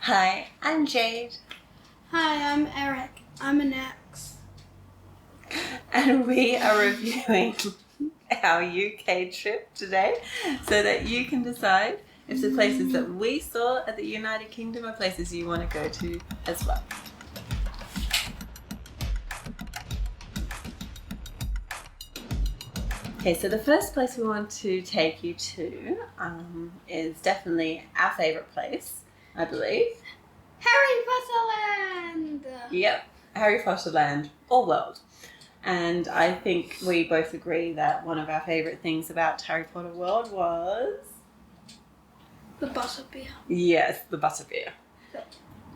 Hi, I'm Jade. Hi, I'm Eric. I'm an X. And we are reviewing our UK trip today so that you can decide if the places that we saw at the United Kingdom are places you want to go to as well. Okay, so the first place we want to take you to is definitely our favourite place, I believe. Harry Potter Land! Yep, Harry Potter Land or World. And I think we both agree that one of our favourite things about Harry Potter World was... The butterbeer. Yes, the butterbeer.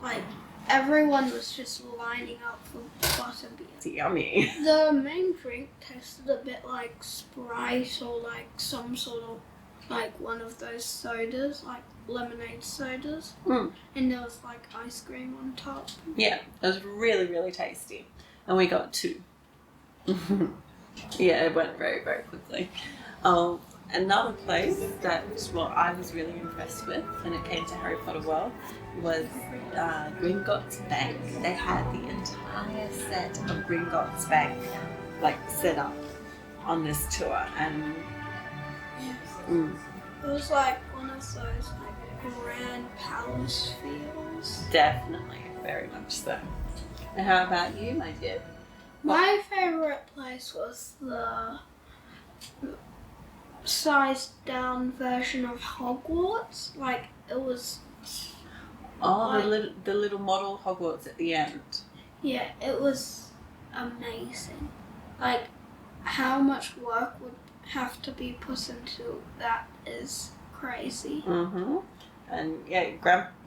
Like, everyone was just lining up for butterbeer. It's yummy. The main drink tasted a bit like Sprite or like some sort of, like one of those sodas, like lemonade sodas. And there was like ice cream on top. Yeah, it was really, really tasty. And we got 2. Yeah, it went very, very quickly. Another place that I was really impressed with when it came to Harry Potter World was Gringotts Bank. They had the entire set of Gringotts Bank set up on this tour, and It was like one of those like grand palace feels. definitely, very much so. And how about you, my dear? My favourite place was the sized down version of Hogwarts. Like, it was... the little model Hogwarts at the end. Yeah, it was amazing. Like, how much work would have to be put into that is crazy. Mm-hmm. And yeah,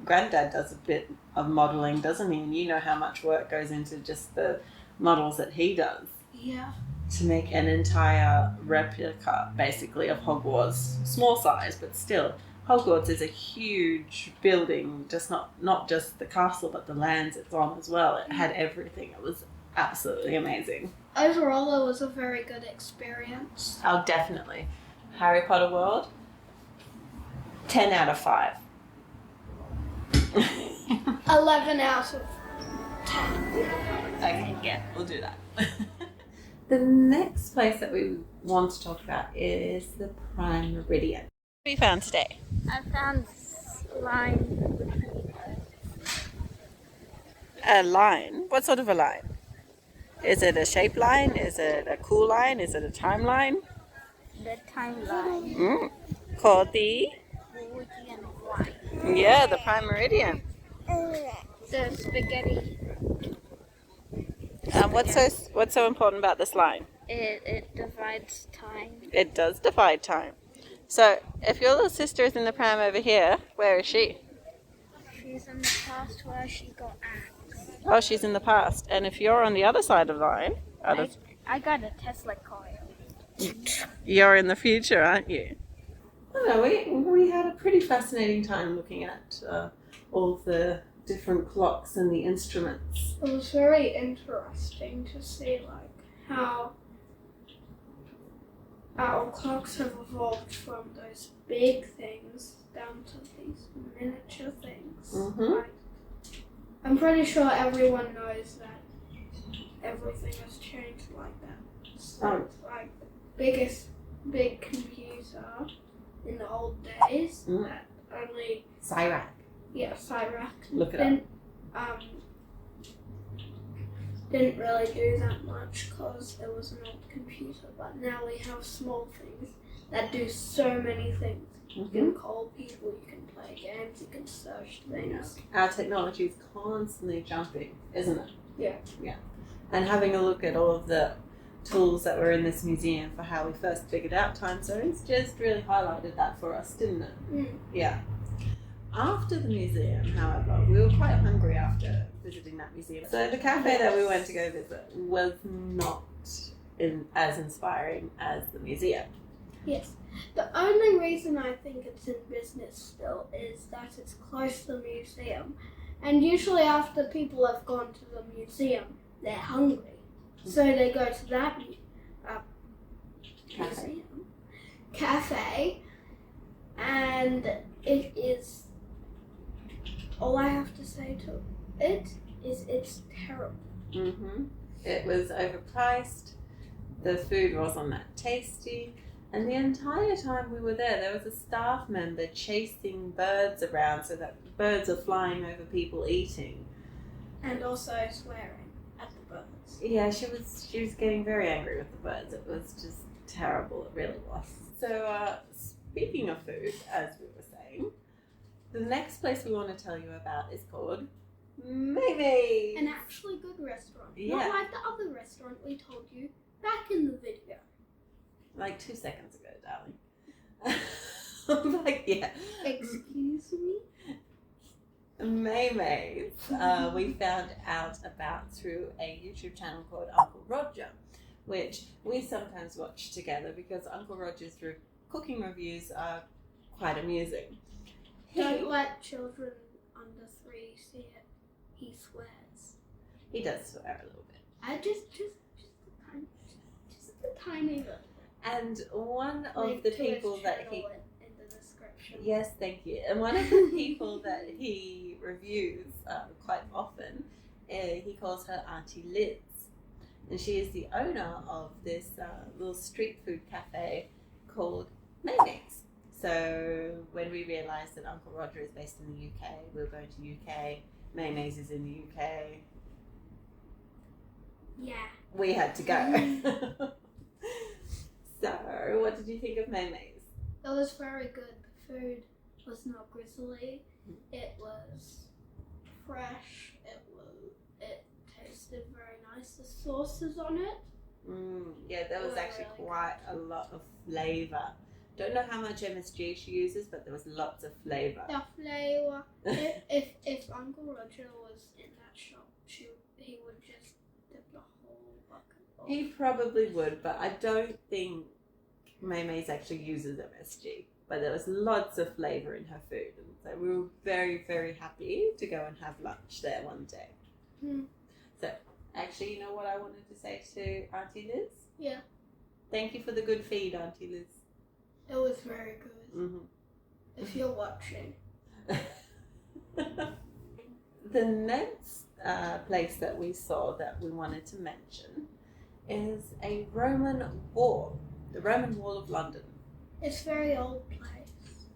Granddad does a bit of modelling, doesn't he? And you know how much work goes into just the models that he does. Yeah. To make an entire replica, basically, of Hogwarts. Small size, but still. Hogwarts is a huge building, just not just the castle, but the lands it's on as well. It had everything. It was absolutely amazing. Overall, it was a very good experience. Oh, definitely. Harry Potter World, 10 out of 5. 11 out of 10. Okay, yeah, we'll do that. The next place that we want to talk about is the Prime Meridian. What have you found today? I found line. A line? What sort of a line? Is it a shape line? Is it a cool line? Is it a timeline? The timeline. Called the... Meridian line. Yeah, the Prime Meridian. The spaghetti. What's so important about this line? It divides time. It does divide time. So, if your little sister is in the pram over here, where is she? She's in the past where she got axed. Oh, she's in the past. And if you're on the other side of the line, I got a Tesla coil. you're in the future, aren't you? I don't know, we had a pretty fascinating time looking at all the different clocks and the instruments. It was very interesting to see how our clocks have evolved from those big things down to these miniature things. Mm-hmm. I'm pretty sure everyone knows that everything has changed like that. So it's like the biggest big computer in the old days that only... Cyrac. Yeah, Cyrac. Look it up. Didn't really do that much because it was an old computer, but now we have small things that do so many things. You can call people, you can play games, you can search things. Yeah. Our technology is constantly jumping, isn't it? Yeah. Yeah. And having a look at all of the tools that were in this museum for how we first figured out time zones just really highlighted that for us, didn't it? Yeah. After the museum, however, we were quite hungry after visiting that museum. So the cafe that we went to go visit was not as inspiring as the museum. Yes. The only reason I think it's in business still is that it's close to the museum. And usually after people have gone to the museum, they're hungry. So they go to that cafe, and it is all I have to say to it is it's terrible. It was overpriced. The food wasn't that tasty. And the entire time we were there was a staff member chasing birds around so that birds are flying over people eating. And also swearing at the birds. Yeah, she was getting very angry with the birds. It was just terrible, it really was. So speaking of food, as we were saying, the next place we want to tell you about is called Maymay's. An actually good restaurant. Yeah. Not like the other restaurant we told you back in the video. Like 2 seconds ago, darling. Yeah. Excuse me? Maymay's we found out about through a YouTube channel called Uncle Roger, which we sometimes watch together because Uncle Roger's cooking reviews are quite amusing. Don't let children under 3 see it. He swears. He does swear a little bit. Just a tiny little. And one of the people that he... in the description. Yes, thank you. And one of the people that he reviews quite often, he calls her Auntie Liz. And she is the owner of this little street food cafe called Maymay's. So when we realised that Uncle Roger is based in the UK, we were going to UK, Maymay's is in the UK. Yeah. We had to go. So, what did you think of Maymay's? It was very good. The food was not grizzly. It was fresh. It tasted very nice. The sauces on it. Yeah, there was actually really quite a lot of flavour. Don't know how much MSG she uses, but there was lots of flavour. The flavour. if Uncle Roger was in that shop, he would just dip the whole bucket off. He probably would, but I don't think Maymay's actually uses MSG. But there was lots of flavour in her food, and so we were very, very happy to go and have lunch there one day. So, actually, you know what I wanted to say to Auntie Liz? Yeah. Thank you for the good feed, Auntie Liz. It was very good. If you're watching. The next place that we saw that we wanted to mention is a Roman wall, the Roman Wall of London. It's a very old place.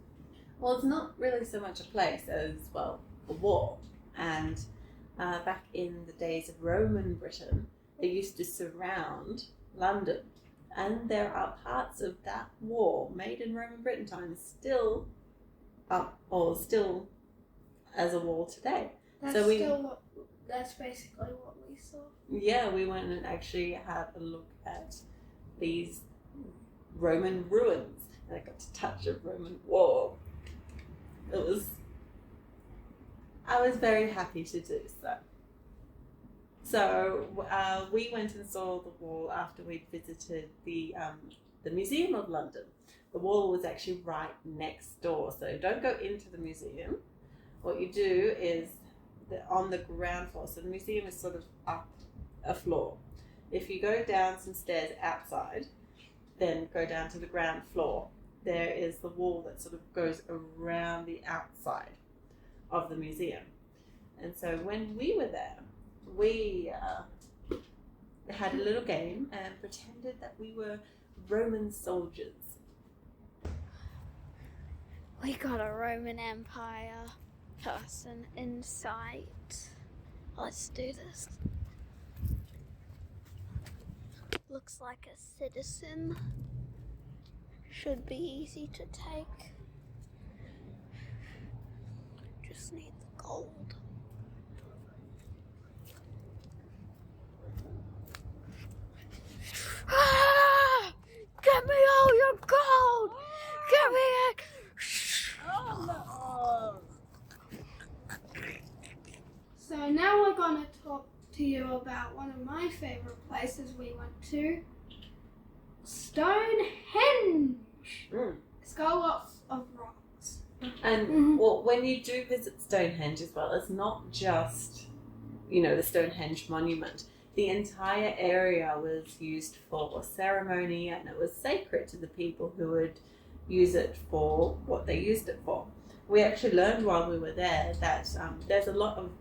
Well, it's not really so much a place as, well, a wall. And back in the days of Roman Britain, they used to surround London. And there are parts of that wall made in Roman Britain times still up, or still as a wall today. That's basically what we saw. Yeah, we went and actually had a look at these Roman ruins, and I got to touch a Roman wall. I was very happy to do so. So we went and saw the wall after we'd visited the Museum of London. The wall was actually right next door, so don't go into the museum. What you do is on the ground floor, so the museum is sort of up a floor. If you go down some stairs outside, then go down to the ground floor, there is the wall that sort of goes around the outside of the museum. And so when we were there, we had a little game and pretended that we were Roman soldiers. We got a Roman Empire person in sight. Let's do this. Looks like a citizen. Should be easy to take. Just need the gold. Ah! Get me all your gold! Get me it! So now we're going to talk to you about one of my favourite places we went to, Stonehenge. It's got lots of rocks. And well, when you do visit Stonehenge as well, it's not just, the Stonehenge monument. The entire area was used for ceremony, and it was sacred to the people who would use it for what they used it for. we actually learned while we were there that there's a lot of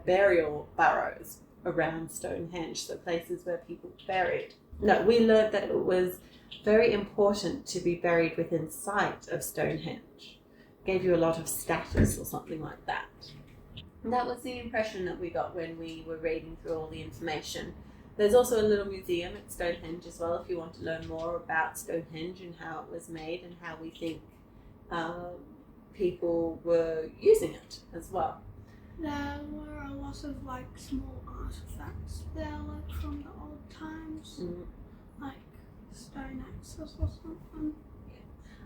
burial burrows around Stonehenge, so places where people buried. No, we learned that it was very important to be buried within sight of Stonehenge. Gave you a lot of status or something like that. And that was the impression that we got when we were reading through all the information. There's also a little museum at Stonehenge as well if you want to learn more about Stonehenge and how it was made and how we think people were using it as well. There were a lot of like small artifacts there, like from the old times, like stone axes or something.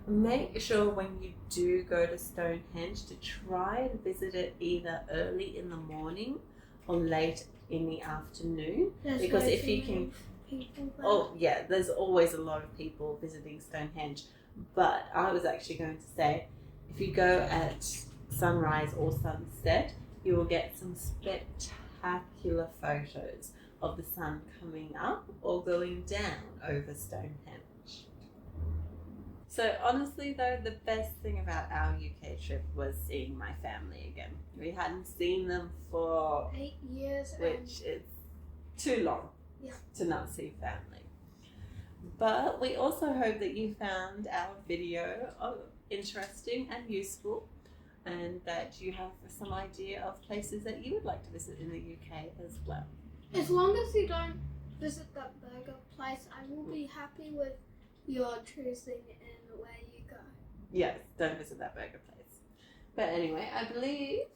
Make sure when you do go to Stonehenge to try and visit it either early in the morning or late in the afternoon. Because if you can, people there. there's always a lot of people visiting Stonehenge. But I was actually going to say, if you go at sunrise or sunset, you will get some spectacular photos of the sun coming up or going down over Stonehenge. So honestly though, the best thing about our UK trip was seeing my family again. We hadn't seen them for 8 years, which is too long to not see family. But we also hope that you found our video interesting and useful, and that you have some idea of places that you would like to visit in the UK as well. As long as you don't visit that burger place, I will be happy with your choosing and where you go. Yes, don't visit that burger place. But anyway, I believe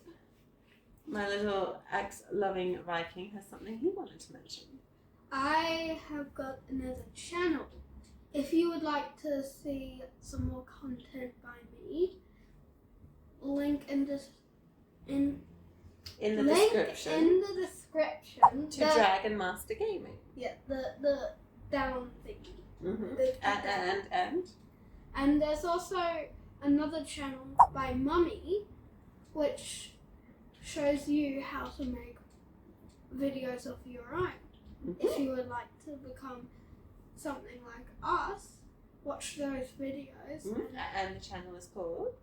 my little axe-loving Viking has something he wanted to mention. I have got another channel. If you would like to see some more content by me, link in the description to Dragon Master Gaming. Yeah, the down thingy. And there's also another channel by Mummy, which shows you how to make videos of your own. If you would like to become something like us, watch those videos. And the channel is called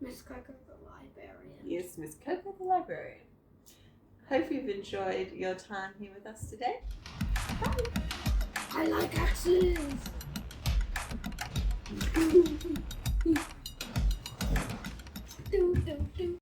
Miss Coco the Librarian. Yes, Miss Coco the Librarian. Hope you've enjoyed your time here with us today. Bye. I like axes.